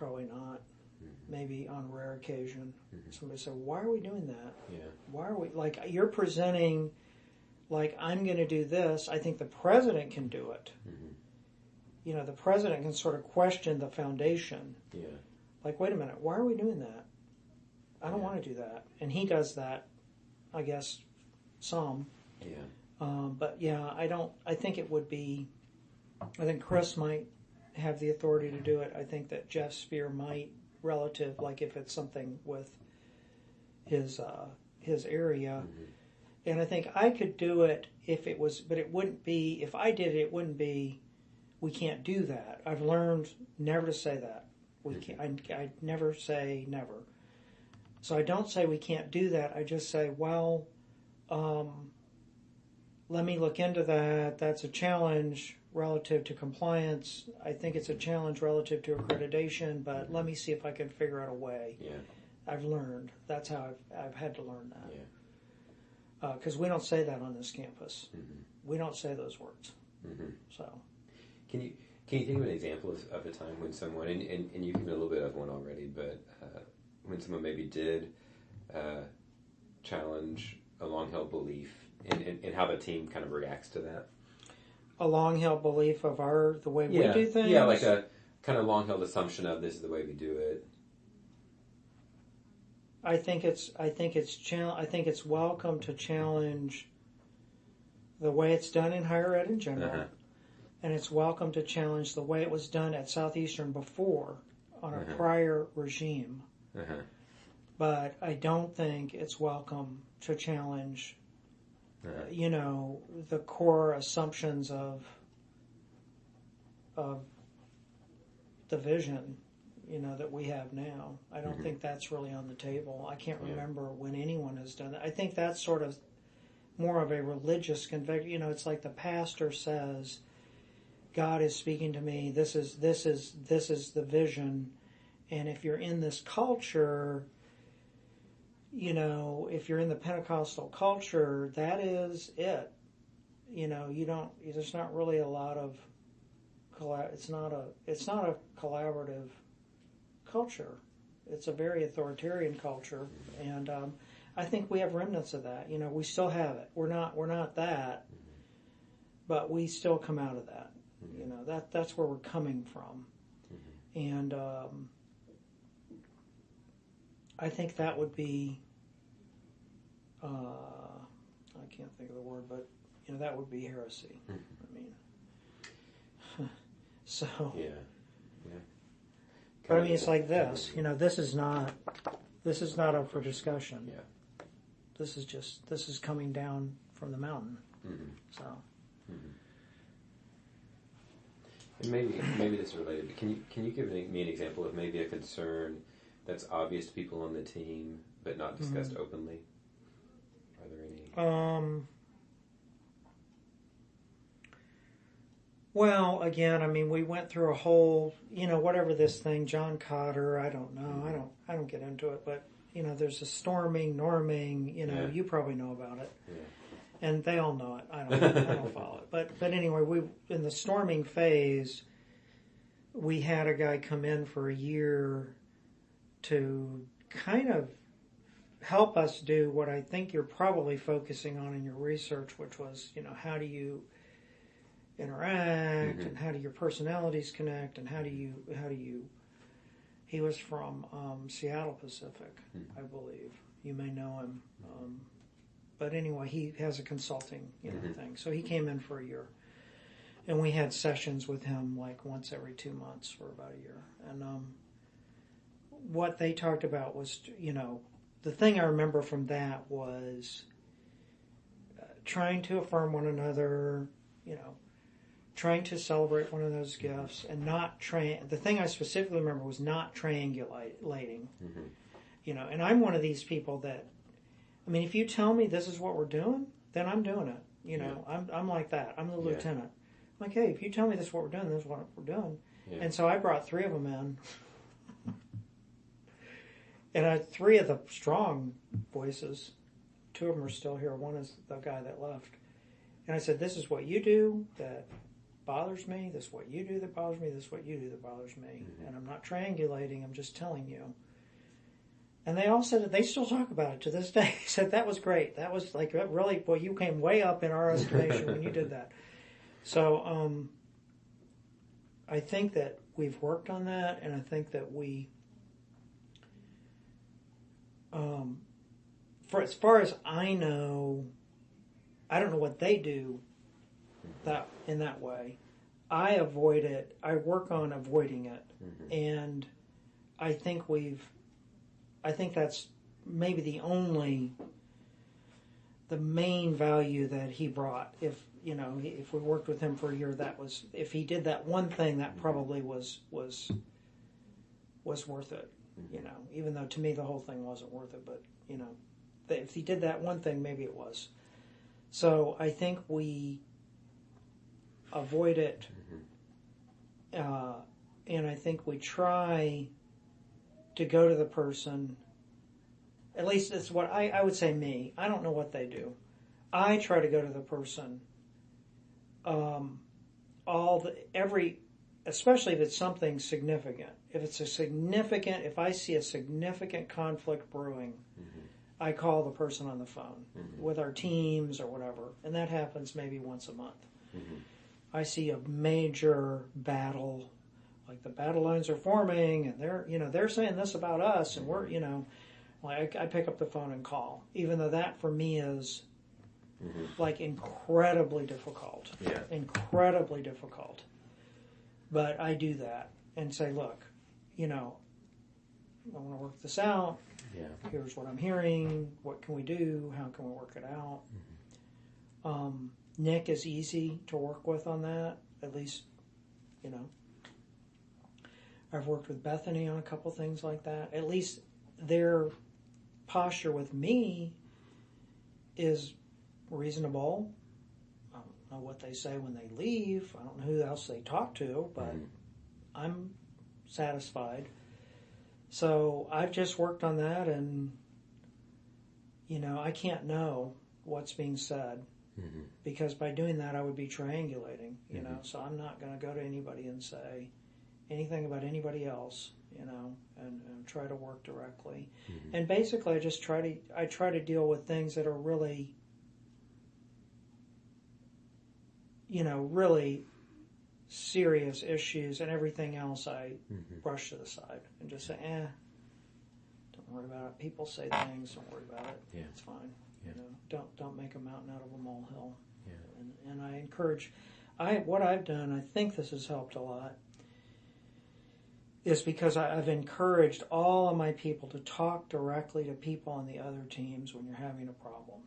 Probably not. Mm-hmm. Maybe on rare occasion. Mm-hmm. Somebody said, why are we doing that? Yeah. Why are we, like, you're presenting, like, I'm going to do this. I think the president can do it. Mm-hmm. You know, the president can sort of question the foundation. Yeah. Like, wait a minute, why are we doing that? I don't want to do that. And he does that, I guess, some. Yeah. But yeah, I think it would be, I think Chris might have the authority to do it. I think that Jeff Spear might, relative, like if it's something with his area. Mm-hmm. And I think I could do it if it was, but it wouldn't be, if I did it, it wouldn't be, we can't do that. I've learned never to say that. We can't, I never say never. So I don't say we can't do that. I just say, well, let me look into that. That's a challenge relative to compliance. I think it's a challenge relative to accreditation, but let me see if I can figure out a way. Yeah. I've learned. That's how I've had to learn that. Yeah. Because we don't say that on this campus. Mm-hmm. We don't say those words. Mm-hmm. So, Can you think of an example of a time when someone, and you've given a little bit of one already, but when someone maybe did challenge a long-held belief and how the team kind of reacts to that? a long-held belief of the way we do things? Yeah, like a kind of long-held assumption of this is the way we do it. I think it's welcome to challenge the way it's done in higher ed in general, Uh-huh. and it's welcome to challenge the way it was done at Southeastern before on a Uh-huh. prior regime. Uh-huh. But I don't think it's welcome to challenge, Uh-huh. the core assumptions of the vision, that we have now. I don't Mm-hmm. think that's really on the table. I can't Yeah. remember when anyone has done that. I think that's sort of more of a religious conviction. It's like the pastor says, God is speaking to me. This is the vision. And if you're in this culture, if you're in the Pentecostal culture, that is it. There's not really a lot of, it's not a collaborative culture. It's a very authoritarian culture. And I think we have remnants of that. We still have it. We're not that, but we still come out of that. That's where we're coming from. And I think that would be, I can't think of the word, but that would be heresy. I mean, so. Yeah. But I mean, it's like this. This is not up for discussion. Yeah. This is coming down from the mountain. Mm-hmm. So. Mm-hmm. And maybe this is related, but can you give me an example of maybe a concern that's obvious to people on the team but not discussed openly? Are there any? Well, again, I mean, we went through a whole, whatever this thing, John Cotter, I don't know, I don't get into it, but there's a norming, Yeah. You probably know about it. Yeah. And they all know it. I don't follow it. But anyway, in the storming phase, we had a guy come in for a year to kind of help us do what I think you're probably focusing on in your research, which was, how do you interact and how do your personalities connect and how do you he was from Seattle Pacific, I believe. You may know him. But anyway, he has a consulting thing. So he came in for a year. And we had sessions with him like once every 2 months for about a year. And what they talked about was, the thing I remember from that was trying to affirm one another, trying to celebrate one another's gifts and not the thing I specifically remember was not triangulating. And I'm one of these people that, I mean, if you tell me this is what we're doing, then I'm doing it. I'm like that. I'm the lieutenant. I'm like, hey, if you tell me this is what we're doing, this is what we're doing. Yeah. And so I brought 3 of them in. And I had 3 of the strong voices. 2 of them are still here. One is the guy that left. And I said, this is what you do, that bothers me. This is what you do that bothers me. This is what you do that bothers me. Mm-hmm. And I'm not triangulating. I'm just telling you. And they all said that they still talk about it to this day. They said, that was great. That was like, really, boy, you came way up in our estimation when you did that. So I think that we've worked on that, and I think that we, for as far as I know, I don't know what they do that in that way. I avoid it. I work on avoiding it, Mm-hmm. and I think that's maybe the main value that he brought. If we worked with him for a year, if he did that one thing, that probably was worth it. Mm-hmm. Even though to me the whole thing wasn't worth it, but if he did that one thing, maybe it was. So I think we avoid it, and I think we try to go to the person. At least it's what I would say. Me, I don't know what they do. I try to go to the person. Especially if it's something significant. If I see a significant conflict brewing, Mm-hmm. I call the person on the phone Mm-hmm. with our teams or whatever, and that happens maybe once a month. Mm-hmm. I see a major battle, like the battle lines are forming, and they're saying this about us, and we're I pick up the phone and call, even though that for me is Mm-hmm. like incredibly difficult. Yeah. Incredibly difficult. But I do that and say, look, I want to work this out. Yeah. Here's what I'm hearing. What can we do? How can we work it out? Mm-hmm. Nick is easy to work with on that. At least, I've worked with Bethany on a couple things like that. At least their posture with me is reasonable. I don't know what they say when they leave. I don't know who else they talk to, but I'm satisfied. So I've just worked on that, and I can't know what's being said, because by doing that I would be triangulating, so I'm not going to go to anybody and say anything about anybody else, and try to work directly. And basically I try to deal with things that are really really serious issues, and everything else I brush to the side and just say, don't worry about it. People say things, don't worry about it. Yeah. It's fine. Yeah. Don't make a mountain out of a molehill. Yeah. And I encourage, what I've done, I think this has helped a lot, is because I've encouraged all of my people to talk directly to people on the other teams when you're having a problem.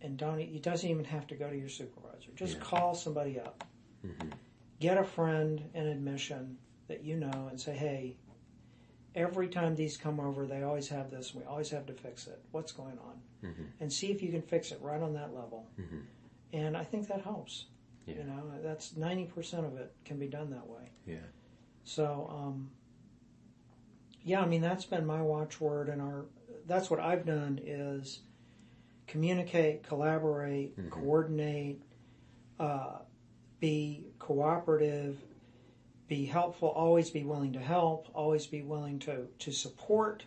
And it doesn't even have to go to your supervisor. Just call somebody up. Get a friend in admission that you know and say, hey, every time these come over, they always have this, and we always have to fix it. What's going on? And see if you can fix it right on that level. And I think that helps. Yeah. That's 90% of it can be done that way. Yeah. So, that's been my watchword, and that's what I've done is communicate, collaborate, coordinate, be cooperative, be helpful, always be willing to help, always be willing to support.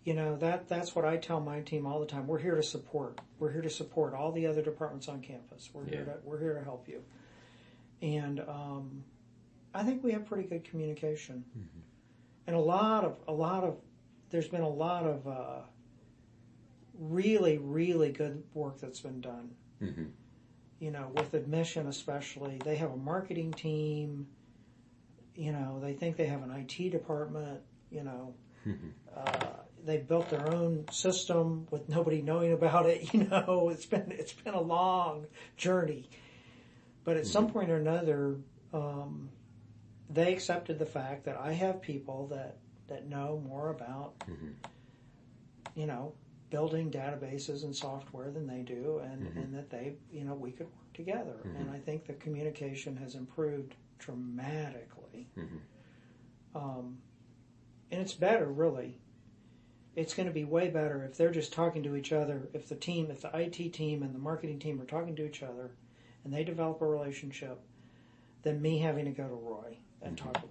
That's what I tell my team all the time. We're here to support. We're here to support all the other departments on campus. We're here to help you. And I think we have pretty good communication. And there's been a lot of really, really good work that's been done. With admission especially. They have a marketing team. They think they have an IT department. They built their own system with nobody knowing about it. It's been a long journey. But at some point or another, they accepted the fact that I have people that know more about, building databases and software than they do, and that they, we could work together. And I think the communication has improved dramatically. And it's better, really. It's going to be way better if they're just talking to each other. If the IT team and the marketing team are talking to each other, and they develop a relationship, than me having to go to Roy and talk